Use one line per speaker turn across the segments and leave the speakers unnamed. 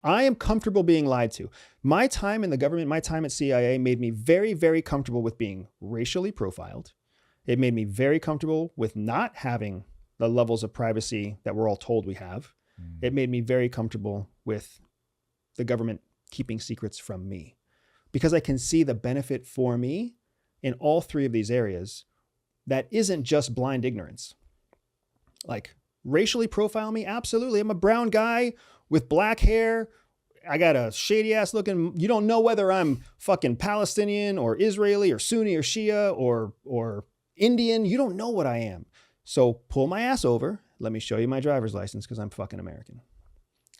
I am comfortable being lied to. My time in the government, my time at CIA made me very, very comfortable with being racially profiled. It made me very comfortable with not having the levels of privacy that we're all told we have. It made me very comfortable with the government keeping secrets from me because I can see the benefit for me in all three of these areas that isn't just blind ignorance. Like racially profile me? Absolutely. I'm a brown guy with black hair. I got a shady ass looking, you don't know whether I'm fucking Palestinian or Israeli or Sunni or Shia or Indian. You don't know what I am. So pull my ass over. Let me show you my driver's license because I'm fucking American.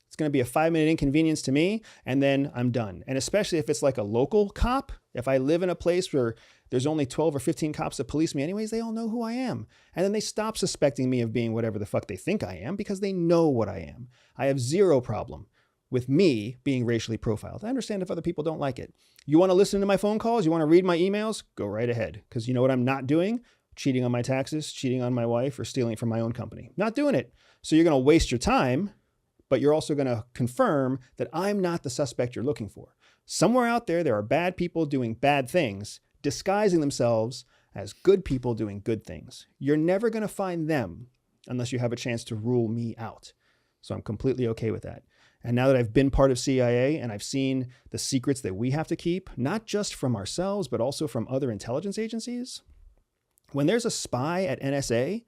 It's going to be a 5-minute inconvenience to me and then I'm done. And especially if it's like a local cop, if I live in a place where there's only 12 or 15 cops that police me anyways, they all know who I am. And then they stop suspecting me of being whatever the fuck they think I am because they know what I am. I have zero problem with me being racially profiled. I understand if other people don't like it. You want to listen to my phone calls? You want to read my emails? Go right ahead. Because you know what I'm not doing? Cheating on my taxes, cheating on my wife, or stealing from my own company. Not doing it. So you're going to waste your time, but you're also going to confirm that I'm not the suspect you're looking for. Somewhere out there are bad people doing bad things, disguising themselves as good people doing good things. You're never going to find them unless you have a chance to rule me out. So I'm completely okay with that. And now that I've been part of CIA and I've seen the secrets that we have to keep, not just from ourselves, but also from other intelligence agencies, when there's a spy at NSA,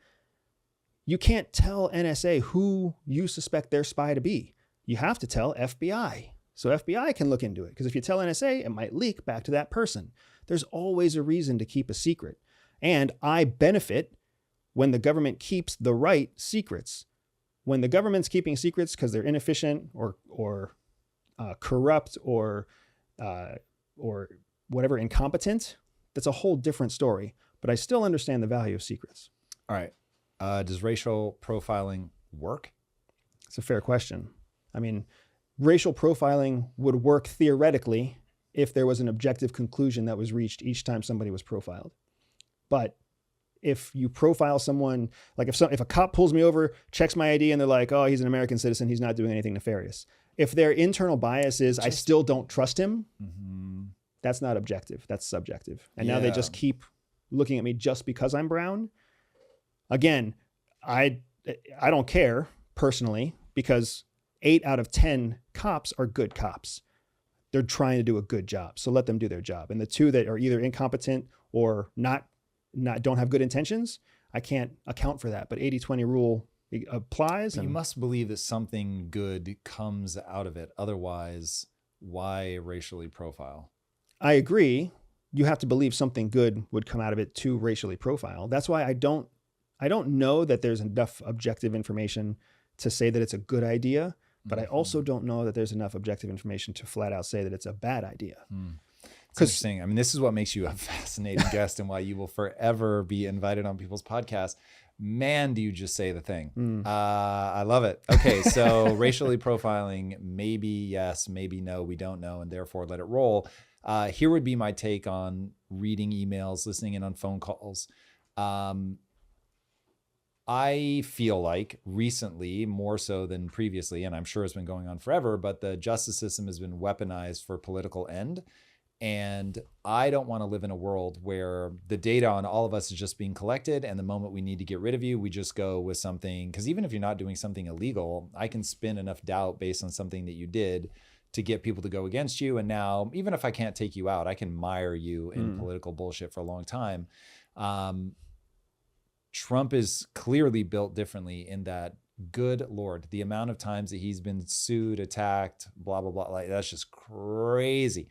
you can't tell NSA who you suspect their spy to be. You have to tell FBI. So FBI can look into it. Because if you tell NSA, it might leak back to that person. There's always a reason to keep a secret. And I benefit when the government keeps the right secrets. When the government's keeping secrets because they're inefficient or corrupt or whatever, incompetent, that's a whole different story. But I still understand the value of secrets.
All right. Does racial profiling work?
It's a fair question. I mean, racial profiling would work theoretically if there was an objective conclusion that was reached each time somebody was profiled. But if you profile someone, like if a cop pulls me over, checks my ID, and they're like, oh, he's an American citizen, he's not doing anything nefarious. If their internal bias is, I still don't trust him, that's not objective, that's subjective. And now they just keep looking at me just because I'm brown. Again, I don't care personally because 8 out of 10 cops are good cops. They're trying to do a good job. So let them do their job. And the 2 that are either incompetent or don't have good intentions, I can't account for that. But 80-20 rule applies.
You must believe that something good comes out of it. Otherwise, why racially profile?
I agree. You have to believe something good would come out of it to racially profile. That's why I don't know that there's enough objective information to say that it's a good idea, but I also don't know that there's enough objective information to flat out say that it's a bad idea.
It's interesting. I mean, this is what makes you a fascinating guest and why you will forever be invited on people's podcasts. Man, do you just say the thing. I love it. Okay, so racially profiling, maybe yes, maybe no, we don't know, and therefore let it roll. Here would be my take on reading emails, listening in on phone calls. I feel like recently, more so than previously, and I'm sure it's been going on forever, but the justice system has been weaponized for political end. And I don't want to live in a world where the data on all of us is just being collected. And the moment we need to get rid of you, we just go with something. Because even if you're not doing something illegal, I can spin enough doubt based on something that you did to get people to go against you. And now, even if I can't take you out, I can mire you in political bullshit for a long time. Trump is clearly built differently in that, good Lord, the amount of times that he's been sued, attacked, blah, blah, blah, like that's just crazy.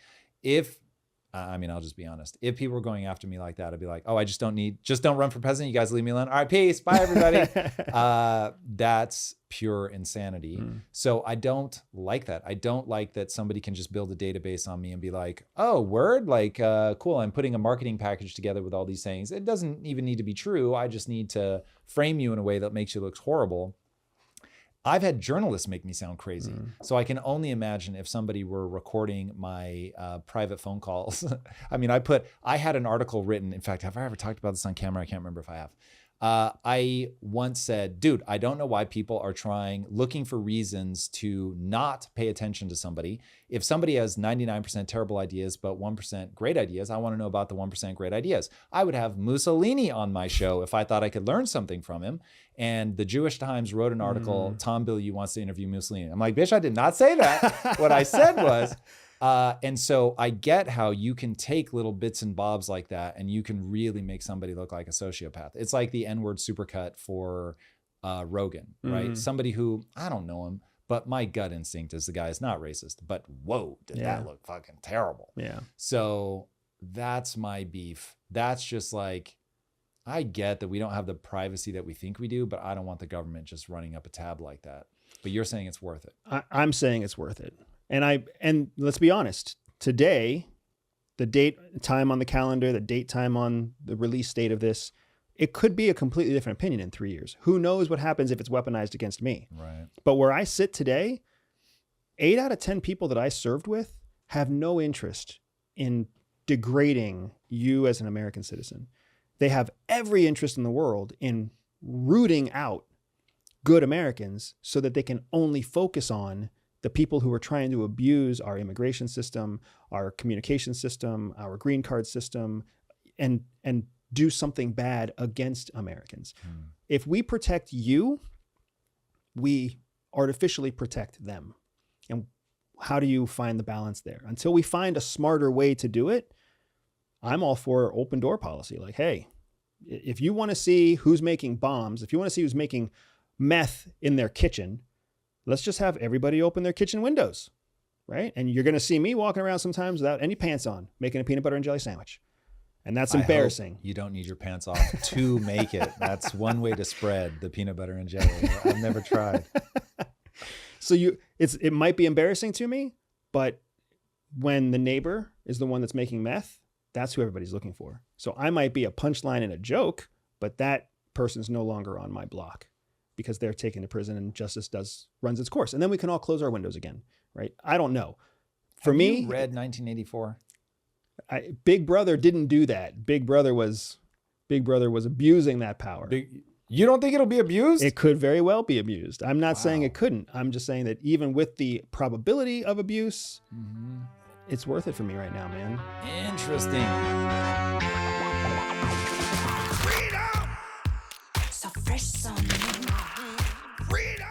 I'll just be honest. If people were going after me like that, I'd be like, oh, just don't run for president. You guys leave me alone. All right, peace. Bye, everybody. That's pure insanity. So I don't like that. I don't like that somebody can just build a database on me and be like, oh, word? Like, cool. I'm putting a marketing package together with all these things. It doesn't even need to be true. I just need to frame you in a way that makes you look horrible. I've had journalists make me sound crazy. So I can only imagine if somebody were recording my private phone calls. I mean, I had an article written. In fact, have I ever talked about this on camera? I can't remember if I have. I once said, dude, I don't know why people are looking for reasons to not pay attention to somebody. If somebody has 99% terrible ideas, but 1% great ideas, I want to know about the 1% great ideas. I would have Mussolini on my show if I thought I could learn something from him. And the Jewish Times wrote an article, Tom Bilyeu wants to interview Mussolini. I'm like, bitch, I did not say that. What I said was, and so I get how you can take little bits and bobs like that and you can really make somebody look like a sociopath. It's like the N-word supercut for Rogan, right? Somebody who, I don't know him, but my gut instinct is the guy is not racist, but whoa, did that look fucking terrible.
Yeah.
So that's my beef. That's just like, I get that we don't have the privacy that we think we do, but I don't want the government just running up a tab like that. But you're saying it's worth it.
I'm saying it's worth it. And let's be honest, today, the date time on the calendar, the date time on the release date of this, it could be a completely different opinion in 3 years. Who knows what happens if it's weaponized against me?
Right.
But where I sit today, 8 out of 10 people that I served with have no interest in degrading you as an American citizen. They have every interest in the world in rooting out good Americans so that they can only focus on the people who are trying to abuse our immigration system, our communication system, our green card system, and do something bad against Americans. If we protect you, we artificially protect them. And how do you find the balance there? Until we find a smarter way to do it, I'm all for open door policy. Like, hey, if you want to see who's making bombs, if you want to see who's making meth in their kitchen, let's just have everybody open their kitchen windows, right? And you're going to see me walking around sometimes without any pants on, making a peanut butter and jelly sandwich. And that's embarrassing.
You don't need your pants off to make it. That's one way to spread the peanut butter and jelly. I've never tried.
So it might be embarrassing to me, but when the neighbor is the one that's making meth, that's who everybody's looking for. So I might be a punchline and a joke, but that person's no longer on my block, because they're taken to prison and justice runs its course. And then we can all close our windows again, right? I don't know. For me,
you read 1984?
Big Brother didn't do that. Big Brother was abusing that power.
You don't think it'll be abused?
It could very well be abused. I'm not saying it couldn't. I'm just saying that even with the probability of abuse, it's worth it for me right now, man.
Interesting.
Freedom! So fresh on me. Freedom!